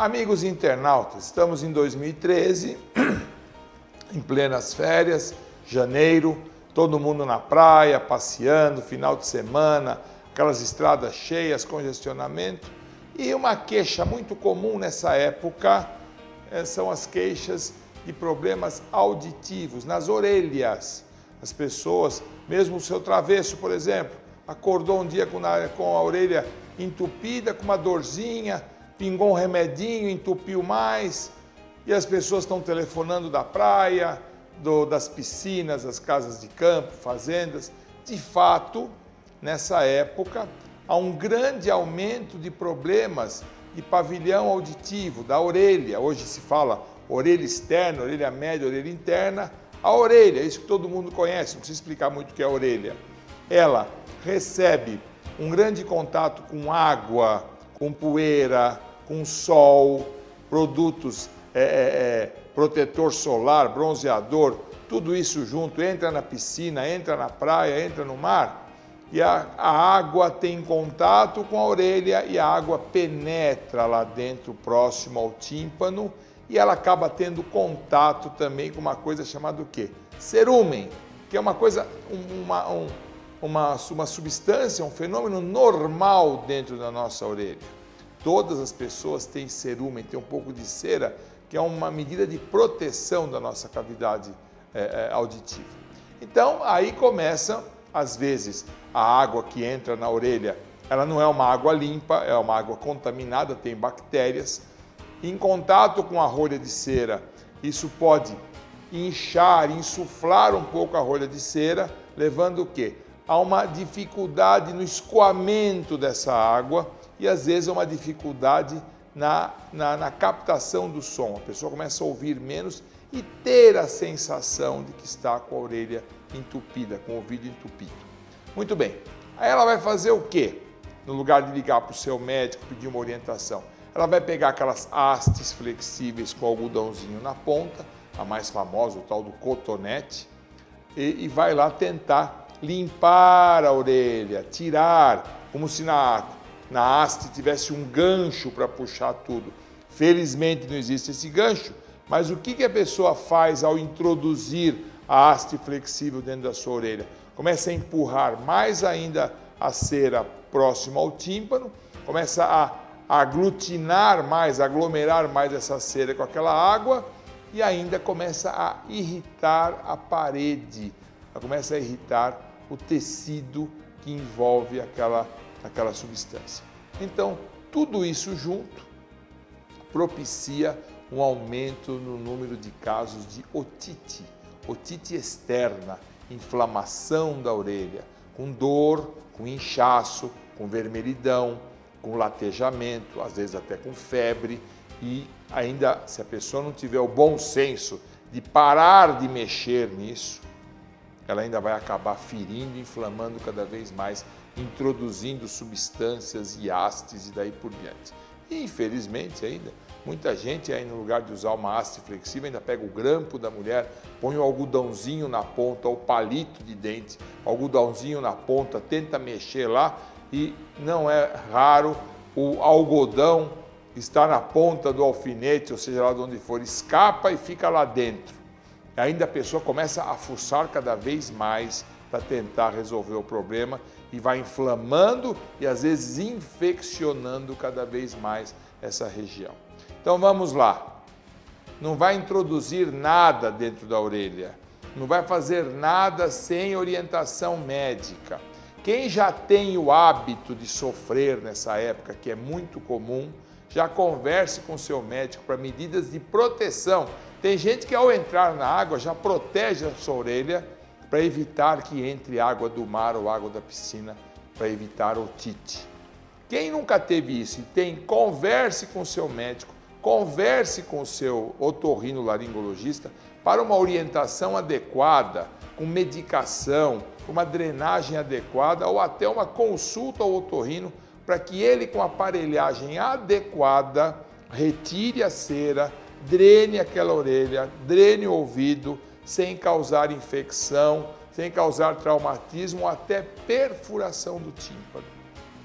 Amigos internautas, estamos em 2013, em plenas férias, janeiro, todo mundo na praia, passeando, final de semana, aquelas estradas cheias, congestionamento. E uma queixa muito comum nessa época são as queixas de problemas auditivos nas orelhas. As pessoas, mesmo o seu travesso, por exemplo, acordou um dia com a orelha entupida, com uma dorzinha, pingou um remedinho, entupiu mais, e as pessoas estão telefonando da praia, das piscinas, das casas de campo, fazendas. De fato, nessa época, há um grande aumento de problemas de pavilhão auditivo, da orelha. Hoje se fala orelha externa, orelha média, orelha interna. A orelha, isso que todo mundo conhece, não precisa explicar muito o que é a orelha. Ela recebe um grande contato com água, com poeira, com sol, produtos, protetor solar, bronzeador, tudo isso junto, entra na piscina, entra na praia, entra no mar, e a água tem contato com a orelha e a água penetra lá dentro, próximo ao tímpano, e ela acaba tendo contato também com uma coisa chamada o quê? Cerúmen, que é uma coisa, uma substância, um fenômeno normal dentro da nossa orelha. Todas as pessoas têm cerúmen, tem um pouco de cera, que é uma medida de proteção da nossa cavidade auditiva. Então, aí começa, às vezes, a água que entra na orelha, ela não é uma água limpa, é uma água contaminada, tem bactérias. Em contato com a rolha de cera, isso pode inchar, insuflar um pouco a rolha de cera, levando o quê? A uma dificuldade no escoamento dessa água e às vezes uma dificuldade na captação do som. A pessoa começa a ouvir menos e ter a sensação de que está com a orelha entupida, com o ouvido entupido. Muito bem, aí ela vai fazer o quê? No lugar de ligar para o seu médico, pedir uma orientação, ela vai pegar aquelas hastes flexíveis com algodãozinho na ponta, a mais famosa, o tal do cotonete, e vai lá tentar limpar a orelha, tirar, como se na haste tivesse um gancho para puxar tudo. Felizmente não existe esse gancho, mas o que a pessoa faz ao introduzir a haste flexível dentro da sua orelha? Começa a empurrar mais ainda a cera próximo ao tímpano, começa a aglutinar mais, aglomerar mais essa cera com aquela água e ainda começa a irritar a parede, começa a irritar o tecido que envolve aquela substância. Então, tudo isso junto propicia um aumento no número de casos de otite, otite externa, inflamação da orelha, com dor, com inchaço, com vermelhidão, com latejamento, às vezes até com febre, e ainda, se a pessoa não tiver o bom senso de parar de mexer nisso, ela ainda vai acabar ferindo, inflamando cada vez mais, introduzindo substâncias e hastes e daí por diante. E, infelizmente, ainda, muita gente aí no lugar de usar uma haste flexível, ainda pega o grampo da mulher, põe o algodãozinho na ponta, o palito de dente, o algodãozinho na ponta, tenta mexer lá e não é raro o algodão está na ponta do alfinete, ou seja, lá de onde for, escapa e fica lá dentro. Ainda a pessoa começa a fuçar cada vez mais para tentar resolver o problema e vai inflamando e às vezes infeccionando cada vez mais essa região. Então vamos lá, não vai introduzir nada dentro da orelha, não vai fazer nada sem orientação médica. Quem já tem o hábito de sofrer nessa época, que é muito comum, já converse com seu médico para medidas de proteção. Tem gente que ao entrar na água já protege a sua orelha para evitar que entre água do mar ou água da piscina, para evitar otite. Quem nunca teve isso e tem, converse com seu médico, converse com o seu otorrinolaringologista para uma orientação adequada, com medicação, com uma drenagem adequada ou até uma consulta ao otorrino para que ele, com aparelhagem adequada, retire a cera, drene aquela orelha, drene o ouvido, sem causar infecção, sem causar traumatismo ou até perfuração do tímpano.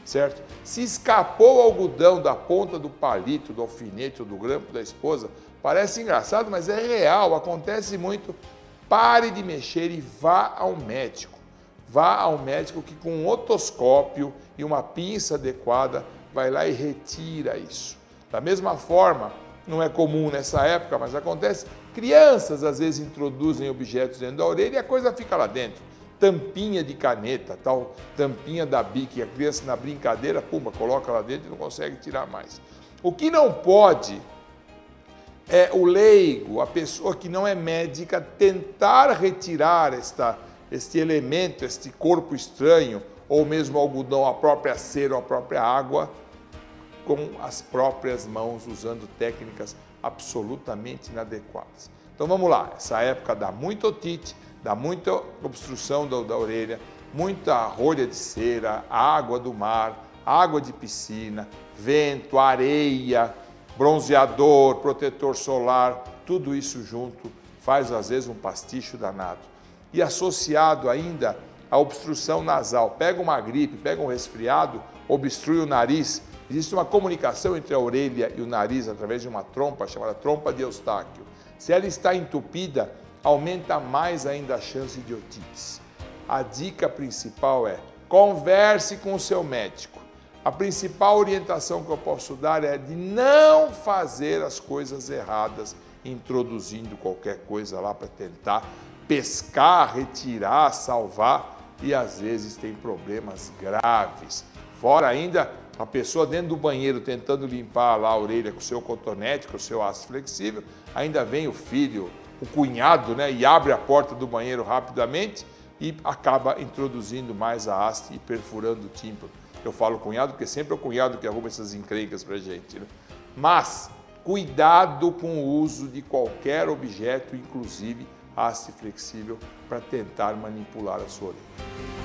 certo? Se escapou o algodão da ponta do palito, do alfinete ou do grampo da esposa, parece engraçado, mas é real, acontece muito. Pare de mexer e vá ao médico. Vá ao médico que com um otoscópio e uma pinça adequada vai lá e retira isso. Da mesma forma, não é comum nessa época, mas acontece, crianças às vezes introduzem objetos dentro da orelha e a coisa fica lá dentro. Tampinha de caneta, tal tampinha da Bic, a criança na brincadeira, pumba, coloca lá dentro e não consegue tirar mais. O que não pode é o leigo, a pessoa que não é médica, tentar retirar este elemento, este corpo estranho, ou mesmo algodão, a própria cera ou a própria água, com as próprias mãos, usando técnicas absolutamente inadequadas. Então vamos lá, essa época dá muita otite, dá muita obstrução da orelha, muita rolha de cera, água do mar, água de piscina, vento, areia, bronzeador, protetor solar, tudo isso junto faz às vezes um pasticho danado. E associado ainda à obstrução nasal, pega uma gripe, pega um resfriado, obstrui o nariz. Existe uma comunicação entre a orelha e o nariz através de uma trompa chamada trompa de Eustáquio. Se ela está entupida, aumenta mais ainda a chance de otites. A dica principal é: converse com o seu médico. A principal orientação que eu posso dar é de não fazer as coisas erradas, introduzindo qualquer coisa lá para tentar pescar, retirar, salvar, e às vezes tem problemas graves. Fora ainda a pessoa dentro do banheiro tentando limpar lá a orelha com o seu cotonete, com o seu aço flexível, ainda vem o filho, o cunhado, né, e abre a porta do banheiro rapidamente e acaba introduzindo mais a haste e perfurando o tímpano. Eu falo cunhado porque sempre é o cunhado que arruma essas encrencas para a gente, né? Mas cuidado com o uso de qualquer objeto, inclusive haste flexível, para tentar manipular a sua orelha.